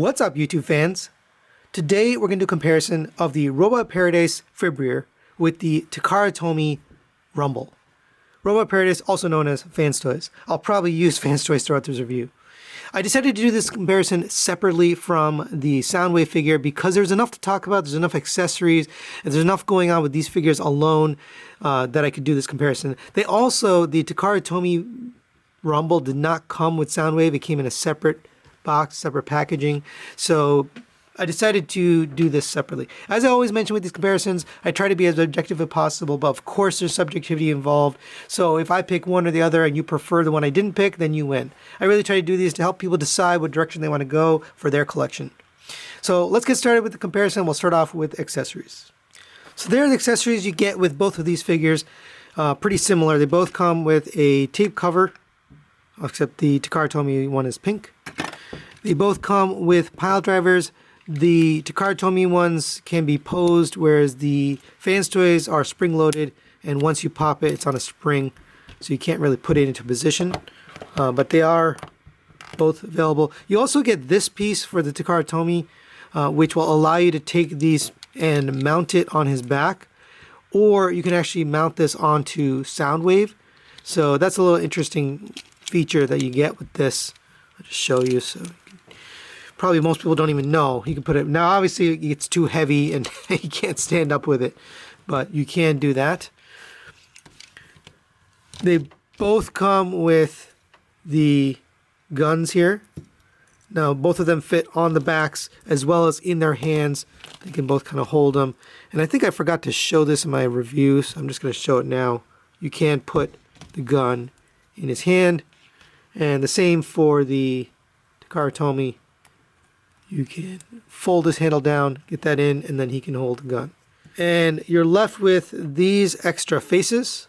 What's up, YouTube fans? Today we're going to do a comparison of the Robot Paradise Fibrir with the Takara Tomy Rumble. Robot Paradise, also known as Fans Toys. I'll probably use Fans Toys throughout this review. I decided to do this comparison separately from the Soundwave figure because there's enough to talk about, there's enough accessories, and there's enough going on with these figures alone that I could do this comparison. The Takara Tomy Rumble did not come with Soundwave. It came in a separate box, separate packaging. So I decided to do this separately. As I always mention with these comparisons, I try to be as objective as possible, but of course there's subjectivity involved. So if I pick one or the other and you prefer the one I didn't pick, then you win. I really try to do these to help people decide what direction they want to go for their collection. So let's get started with the comparison. We'll start off with accessories. So there are the accessories you get with both of these figures. Pretty similar. They both come with a tape cover, except the Takara Tomy one is pink. They both come with pile drivers. The Takara Tomy ones can be posed, whereas the Fans Toys are spring-loaded, and once you pop it, it's on a spring, so you can't really put it into position. But they are both available. You also get this piece for the Takara Tomy, which will allow you to take these and mount it on his back, or you can actually mount this onto Soundwave. So that's a little interesting feature that you get with this. I'll just show you. So probably most people don't even know. You can put it, now obviously it's too heavy and you can't stand up with it, but you can do that. They both come with the guns here. Now both of them fit on the backs as well as in their hands. They can both kind of hold them. And I think I forgot to show this in my review, so I'm just going to show it now. You can put the gun in his hand, and the same for the Takara Tomy. You can fold his handle down, get that in, and then he can hold the gun. And you're left with these extra faces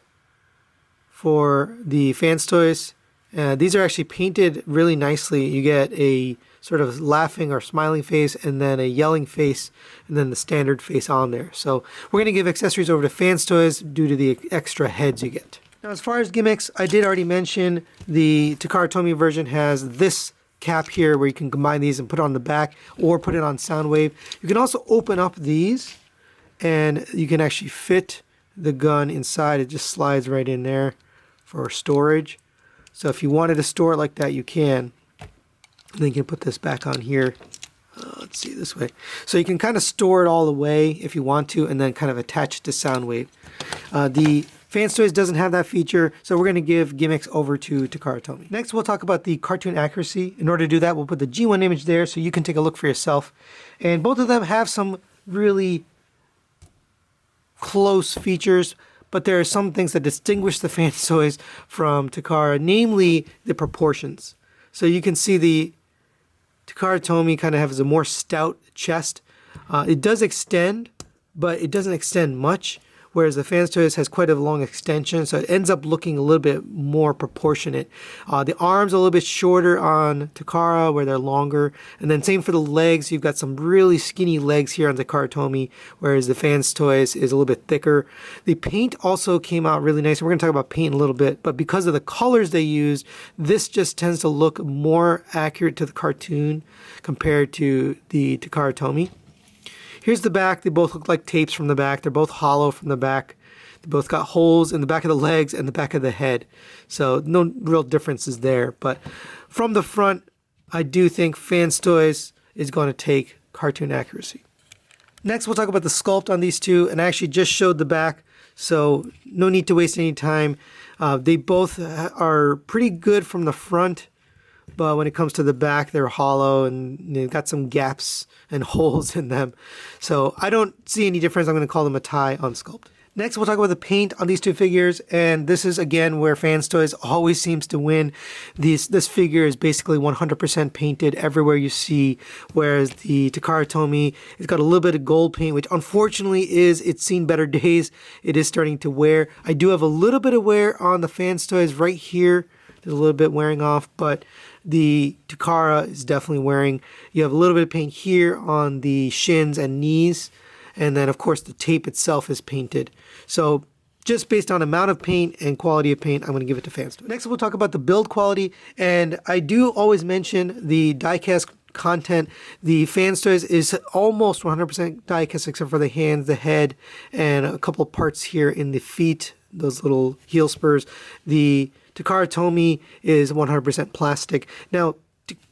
for the Fans Toys. These are actually painted really nicely. You get a sort of laughing or smiling face, and then a yelling face, and then the standard face on there. So we're going to give accessories over to Fans Toys due to the extra heads you get. Now, as far as gimmicks, I did already mention the Takara Tomy version has this cap here where you can combine these and put it on the back or put it on Soundwave. You can also open up these and you can actually fit the gun inside. It just slides right in there for storage. So if you wanted to store it like that, you can. And then you can put this back on here. Let's see, this way. So you can kind of store it all the way if you want to, and then kind of attach it to Soundwave. The Fans Toys doesn't have that feature, so we're going to give gimmicks over to Takara Tomy. Next, we'll talk about the cartoon accuracy. In order to do that, we'll put the G1 image there so you can take a look for yourself. And both of them have some really close features, but there are some things that distinguish the Fans Toys from Takara, namely the proportions. So you can see the Takara Tomy kind of has a more stout chest. It does extend, but it doesn't extend much, whereas the Fans Toys has quite a long extension, so it ends up looking a little bit more proportionate. The arms are a little bit shorter on Takara, where they're longer, and then same for the legs. You've got some really skinny legs here on Takara Tomy, whereas the Fans Toys is a little bit thicker. The paint also came out really nice. We're going to talk about paint in a little bit, but because of the colors they used, this just tends to look more accurate to the cartoon compared to the Takara Tomy. Here's the back. They both look like tapes from the back. They're both hollow from the back. They both got holes in the back of the legs and the back of the head. So no real differences there. But from the front, I do think Fans Toys is going to take cartoon accuracy. Next, we'll talk about the sculpt on these two. And I actually just showed the back, so no need to waste any time. They both are pretty good from the front. But when it comes to the back, they're hollow and they've got some gaps and holes in them. So I don't see any difference. I'm going to call them a tie on Sculpt. Next, we'll talk about the paint on these two figures. And this is, again, where Fans Toys always seems to win. This figure is basically 100% painted everywhere you see, whereas the Takara Tomy has got a little bit of gold paint, which unfortunately it's seen better days. It is starting to wear. I do have a little bit of wear on the Fans Toys right here. There's a little bit wearing off, but the Takara is definitely wearing. You have a little bit of paint here on the shins and knees, and then of course the tape itself is painted. So just based on amount of paint and quality of paint, I'm going to give it to Fans Toys. Next, we'll talk about the build quality, and I do always mention the die-cast content. The Fans Toys is almost 100% die-cast except for the hands, the head, and a couple parts here in the feet, those little heel spurs. The Takara Tomy is 100% plastic. Now,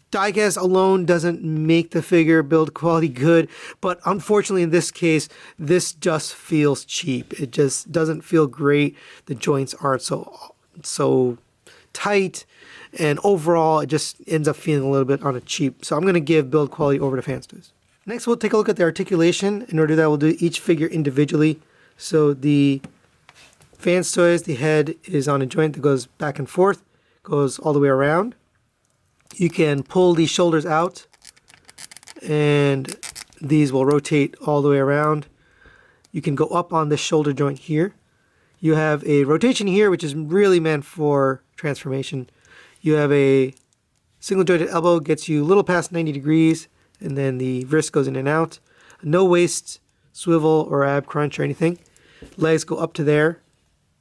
die-cast alone doesn't make the figure build quality good, but unfortunately in this case, this just feels cheap. It just doesn't feel great. The joints aren't so tight, and overall it just ends up feeling a little bit on a cheap. So I'm going to give build quality over to Fans Toys. Next, we'll take a look at the articulation. In order to do that, we'll do each figure individually. So the Fans Toys, the head is on a joint that goes back and forth, goes all the way around. You can pull these shoulders out, and these will rotate all the way around. You can go up on this shoulder joint here. You have a rotation here, which is really meant for transformation. You have a single jointed elbow, gets you a little past 90 degrees, and then the wrist goes in and out. No waist swivel or ab crunch or anything. Legs go up to there,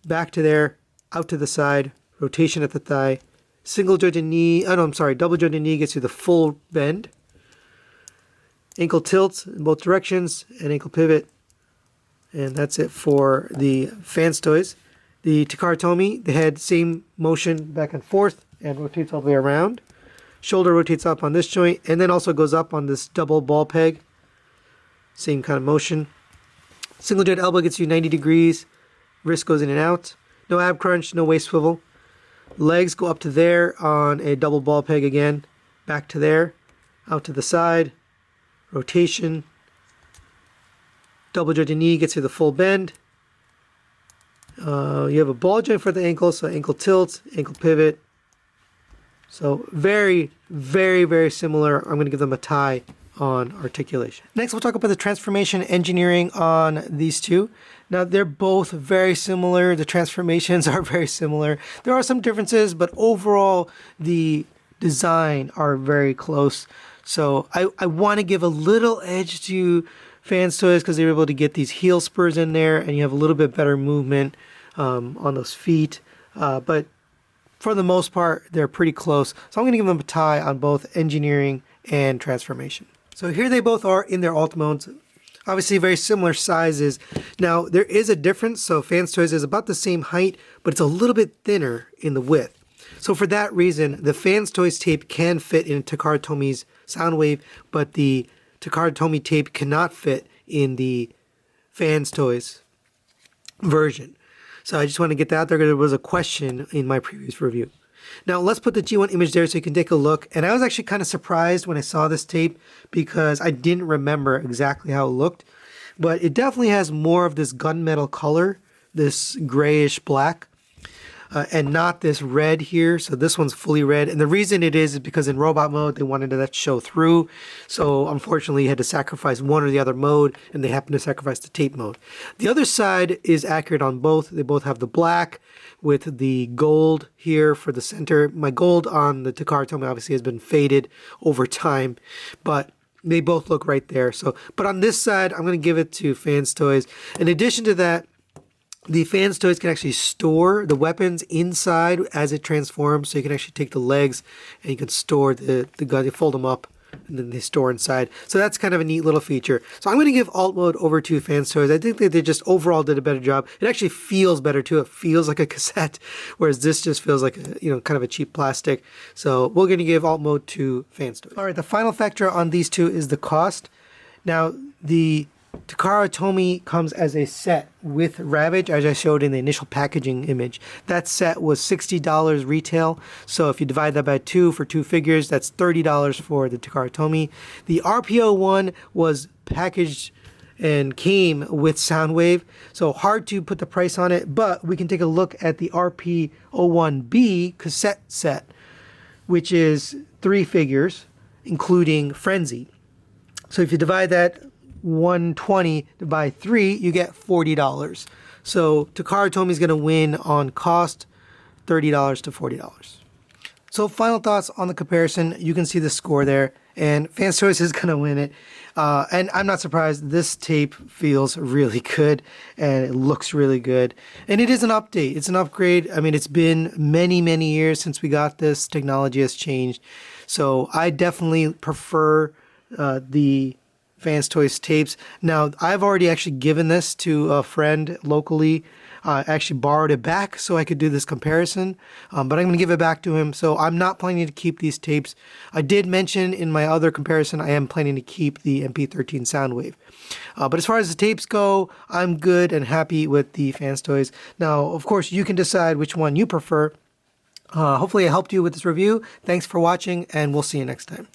back to there, out to the side, rotation at the thigh. Single jointed knee, double jointed knee gets you the full bend. Ankle tilt in both directions, and ankle pivot. And that's it for the Fans Toys. The Takara Tomy, the head, same motion back and forth, and rotates all the way around. Shoulder rotates up on this joint, and then also goes up on this double ball peg. Same kind of motion. Single jointed elbow gets you 90 degrees. Wrist goes in and out. No ab crunch, no waist swivel. Legs go up to there on a double ball peg again. Back to there. Out to the side. Rotation. Double jointed knee gets you the full bend. You have a ball joint for the ankle, so ankle tilt, ankle pivot. So very, very, very similar. I'm going to give them a tie on articulation. Next, we'll talk about the transformation engineering on these two. Now, they're both very similar. The transformations are very similar. There are some differences, but overall, the design are very close. So I want to give a little edge to Fans Toys because they were able to get these heel spurs in there, and you have a little bit better movement on those feet. But for the most part, they're pretty close. So I'm going to give them a tie on both engineering and transformation. So here they both are in their alt modes. Obviously very similar sizes. Now there is a difference. So Fans Toys is about the same height, but it's a little bit thinner in the width. So for that reason, the Fans Toys tape can fit in Takara Tomy's Soundwave, but the Takara Tomy tape cannot fit in the Fans Toys version. So I just want to get that out there because there was a question in my previous review. Now let's put the G1 image there so you can take a look. And I was actually kind of surprised when I saw this tape because I didn't remember exactly how it looked. But it definitely has more of this gunmetal color, this grayish black, and not this red here. So this one's fully red. And the reason it is because in robot mode, they wanted that to show through. So unfortunately, you had to sacrifice one or the other mode, and they happened to sacrifice the tape mode. The other side is accurate on both. They both have the black with the gold here for the center. My gold on the Takara Tomy obviously has been faded over time, but they both look right there. So, but on this side, I'm going to give it to Fans Toys. In addition to that, the Fans Toys can actually store the weapons inside as it transforms. So you can actually take the legs and you can store the gun. You fold them up and then they store inside. So that's kind of a neat little feature. So I'm going to give alt mode over to Fans Toys. I think that they just overall did a better job. It actually feels better too. It feels like a cassette, whereas this just feels like a, kind of a cheap plastic. So we're going to give alt mode to Fans Toys. All right, the final factor on these two is the cost. Now the Takara Tomy comes as a set with Ravage, as I showed in the initial packaging image. That set was $60 retail. So if you divide that by 2 for 2 figures, that's $30 for the Takara Tomy. The RP-01 was packaged and came with Soundwave. So hard to put the price on it, but we can take a look at the RP-01B cassette set, which is 3 figures, including Frenzy. So if you divide that 120 by 3, you get $40. So Takara Tomy is going to win on cost, $30 to $40. So final thoughts on the comparison. You can see the score there, and Fans Choice is going to win it. And I'm not surprised. This tape feels really good, and it looks really good. And it is an update. It's an upgrade. I mean, it's been many, many years since we got this. Technology has changed. So I definitely prefer the Fans Toys tapes. Now, I've already actually given this to a friend locally. I actually borrowed it back so I could do this comparison, but I'm going to give it back to him. So I'm not planning to keep these tapes. I did mention in my other comparison I am planning to keep the MP-13 Soundwave. But as far as the tapes go, I'm good and happy with the Fans Toys. Now, of course, you can decide which one you prefer. Hopefully I helped you with this review. Thanks for watching, and we'll see you next time.